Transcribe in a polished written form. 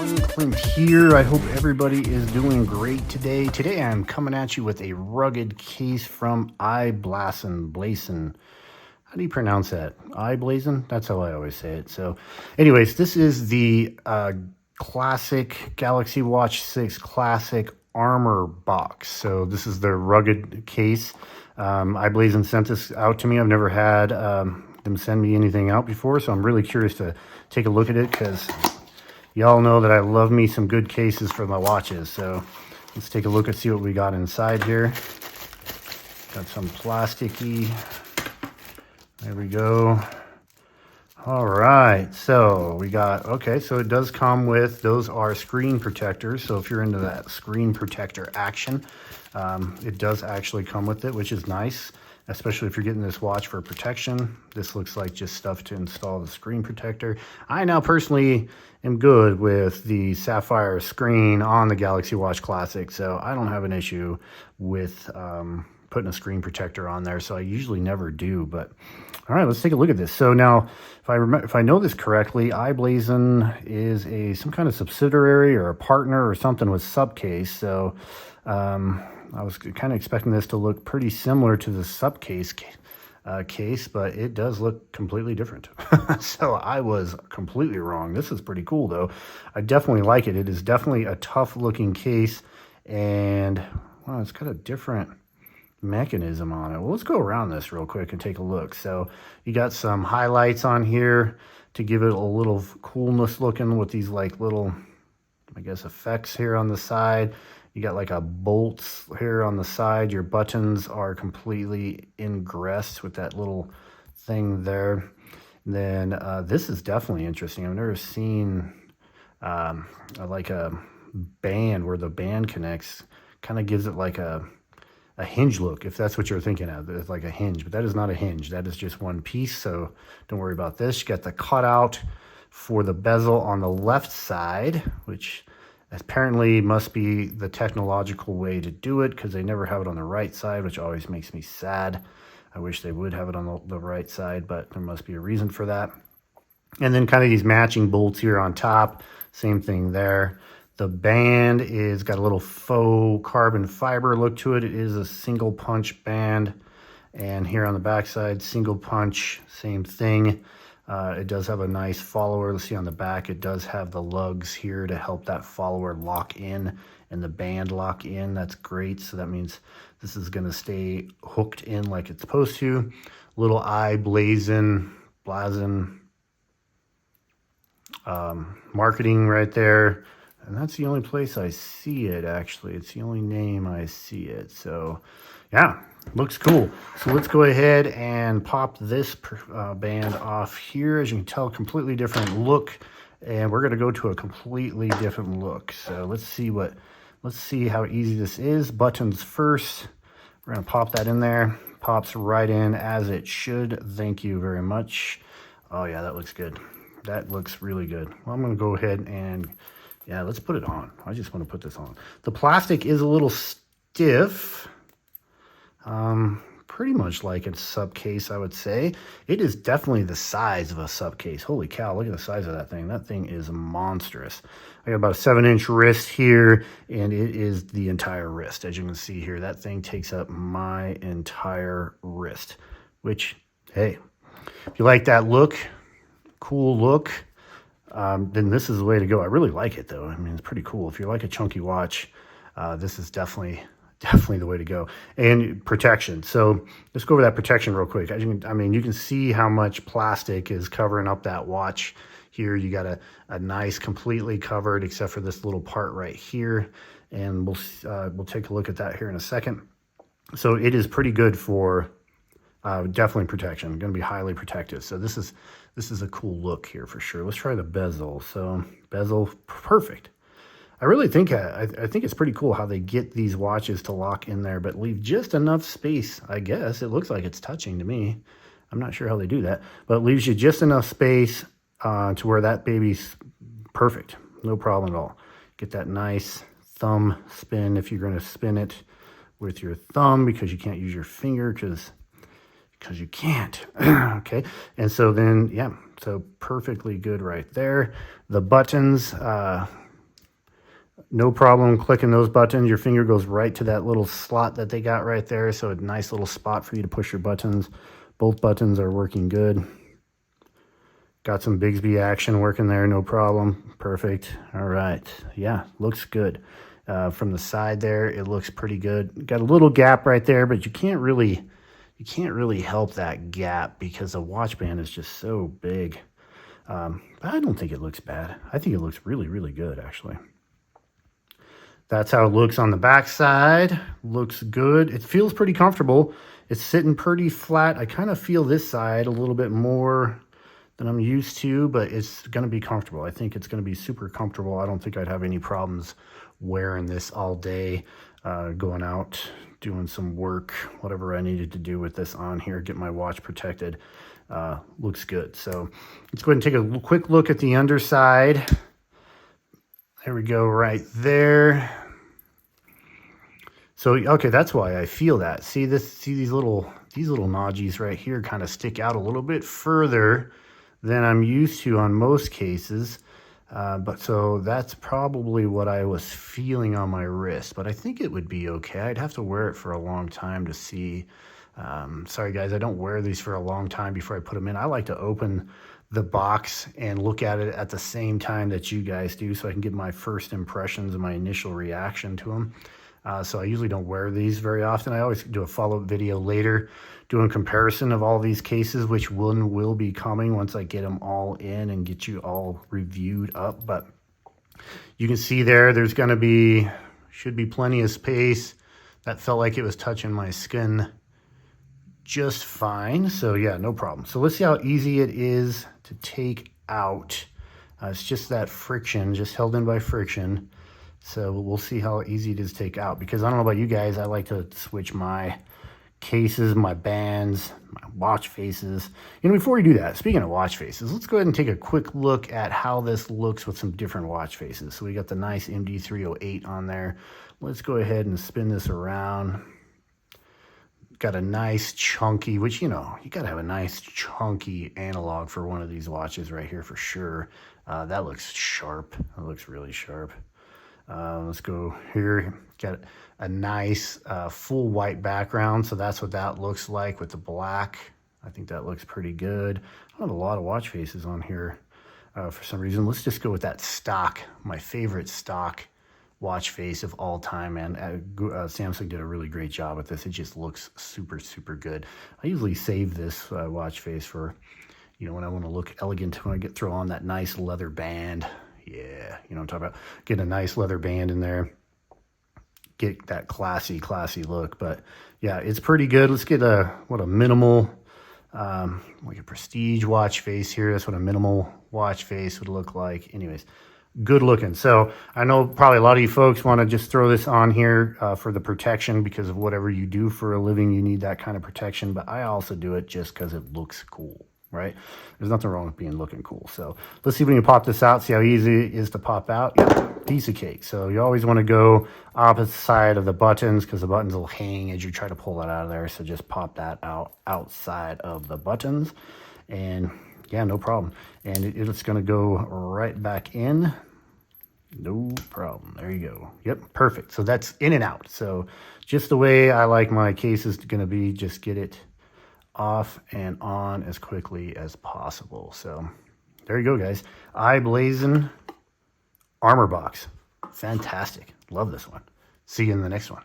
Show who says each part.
Speaker 1: everyone, Clint here. I hope everybody is doing great today. Today I'm coming at you with a rugged case from I-Blason. How do you pronounce that? I-Blason? That's how I always say it. So anyways, this is the classic Galaxy Watch 6 Classic Armor Box. So this is the rugged case. I-Blason sent this out to me. I've never had them send me anything out before, so I'm really curious to take a look at it because y'all know that I love me some good cases for my watches. So let's take a look and see what we got inside here. Got some plasticky. There we go. All right, so we got, okay, so it does come with, those are screen protectors. So if you're into that screen protector action, it does actually come with it, which is nice, especially if you're getting this watch for protection. This looks like just stuff to install the screen protector. I now personally am good with the sapphire screen on the Galaxy Watch Classic, so I don't have an issue with putting a screen protector on there, so I usually never do. But all right, let's take a look at this. So now, if I know this correctly, I-Blason is some kind of subsidiary or a partner or something with Subcase. So I was kind of expecting this to look pretty similar to the Subcase case, but it does look completely different. So I was completely wrong. This is pretty cool though. I definitely like it. It is definitely a tough looking case, and wow, it's got a different mechanism on it. Well, let's go around this real quick and take a look. So you got some highlights on here to give it a little coolness looking with these like little, I guess, effects here on the side. You got like a bolts here on the side. Your buttons are completely ingressed with that little thing there. And then this is definitely interesting. I've never seen like a band where the band connects. Kind of gives it like a hinge look, if that's what you're thinking of. It's like a hinge, but that is not a hinge. That is just one piece, so don't worry about this. You got the cutout for the bezel on the left side, which apparently must be the technological way to do it, because they never have it on the right side, which always makes me sad. I wish they would have it on the right side, but there must be a reason for that. And then kind of these matching bolts here on top, same thing there. The band is got a little faux carbon fiber look to it. It is a single punch band. And here on the back side, single punch, same thing. It does have a nice follower. Let's see on the back, it does have the lugs here to help that follower lock in and the band lock in. That's great. So that means this is going to stay hooked in like it's supposed to. Little I-Blason marketing right there. And that's the only place I see it, actually. It's the only name I see it. So, yeah, looks cool. So let's go ahead and pop this band off here. As you can tell, completely different look. And we're going to go to a completely different look. So let's see how easy this is. Buttons first. We're going to pop that in there. Pops right in as it should. Thank you very much. Oh, yeah, that looks good. That looks really good. Well, I'm going to go ahead and... yeah, let's put it on. I just want to put this on. The plastic is a little stiff. Pretty much like a Subcase, I would say. It is definitely the size of a Subcase. Holy cow, look at the size of that thing. That thing is monstrous. I got about a 7-inch wrist here, and it is the entire wrist. As you can see here, that thing takes up my entire wrist. Which, hey, if you like that look, cool look, then this is the way to go. I really like it though. I mean, it's pretty cool. If you like a chunky watch, this is definitely the way to go. And protection. So let's go over that protection real quick. As you can, I mean, you can see how much plastic is covering up that watch here. You got a nice completely covered, except for this little part right here. And we'll take a look at that here in a second. So it is pretty good for definitely protection. Going to be highly protective. So this is a cool look here for sure. Let's try the bezel. So bezel, perfect. I really think I think it's pretty cool how they get these watches to lock in there, but leave just enough space. I guess it looks like it's touching to me. I'm not sure how they do that, but it leaves you just enough space to where that baby's perfect. No problem at all. Get that nice thumb spin if you're going to spin it with your thumb, because you can't use your finger because you can't. Okay, and so then, yeah, so perfectly good right there. The buttons, No problem clicking those buttons. Your finger goes right to that little slot that they got right there. So a nice little spot for you to push your buttons. Both buttons are working good. Got some Bigsby action working there, no problem. Perfect. All right. Yeah, looks good. From the side there, it looks pretty good. Got a little gap right there, but you can't really help that gap because the watch band is just so big. But I don't think it looks bad. I think it looks really, really good, actually. That's how it looks on the back side. Looks good. It feels pretty comfortable. It's sitting pretty flat. I kind of feel this side a little bit more than I'm used to, but it's going to be comfortable. I think it's going to be super comfortable. I don't think I'd have any problems wearing this all day, going out, doing some work, whatever I needed to do with this on here, get my watch protected. Looks good. So let's go ahead and take a quick look at the underside. There we go, right there. So, okay, that's why I feel that. See these little nodgies right here kind of stick out a little bit further than I'm used to on most cases. But so that's probably what I was feeling on my wrist, but I think it would be okay. I'd have to wear it for a long time to see. Sorry guys, I don't wear these for a long time before I put them in. I like to open the box and look at it at the same time that you guys do so I can get my first impressions and my initial reaction to them. So I usually don't wear these very often. I always do a follow-up video later doing comparison of all these cases, which one will be coming once I get them all in and get you all reviewed up. But you can see there's going to be, should be plenty of space. That felt like it was touching my skin just fine. So yeah, no problem. So let's see how easy it is to take out. It's just that friction, just held in by friction. So we'll see how easy it is to take out, because I don't know about you guys, I like to switch my cases, my bands, my watch faces. You know, before we do that, speaking of watch faces, let's go ahead and take a quick look at how this looks with some different watch faces. So we got the nice MD308 on there. Let's go ahead and spin this around. Got a nice chunky, which, you know, you got to have a nice chunky analog for one of these watches right here for sure. That looks sharp. That looks really sharp. Let's go here. Got a nice full white background, so that's what that looks like with the black. I think that looks pretty good. I have a lot of watch faces on here for some reason. Let's just go with that stock, my favorite stock watch face of all time, and Samsung did a really great job with this. It just looks super, super good. I usually save this watch face for, you know, when I want to look elegant, when I throw on that nice leather band. Yeah, you know what I'm talking about. Get a nice leather band in there. Get that classy look. But yeah, it's pretty good. Let's get a minimal, like a prestige watch face here. That's what a minimal watch face would look like. Anyways, good looking. So I know probably a lot of you folks want to just throw this on here for the protection, because of whatever you do for a living, you need that kind of protection. But I also do it just because it looks cool. Right? There's nothing wrong with being looking cool. So let's see if we can pop this out, see how easy it is to pop out. Yeah, piece of cake. So you always want to go opposite side of the buttons, because the buttons will hang as you try to pull that out of there. So just pop that out outside of the buttons, and yeah, no problem. And it's going to go right back in. No problem. There you go. Yep, perfect. So that's in and out. So just the way I like my cases going to be, just get it off and on as quickly as possible. So there you go, guys. I-Blason Armorbox. Fantastic. Love this one. See you in the next one.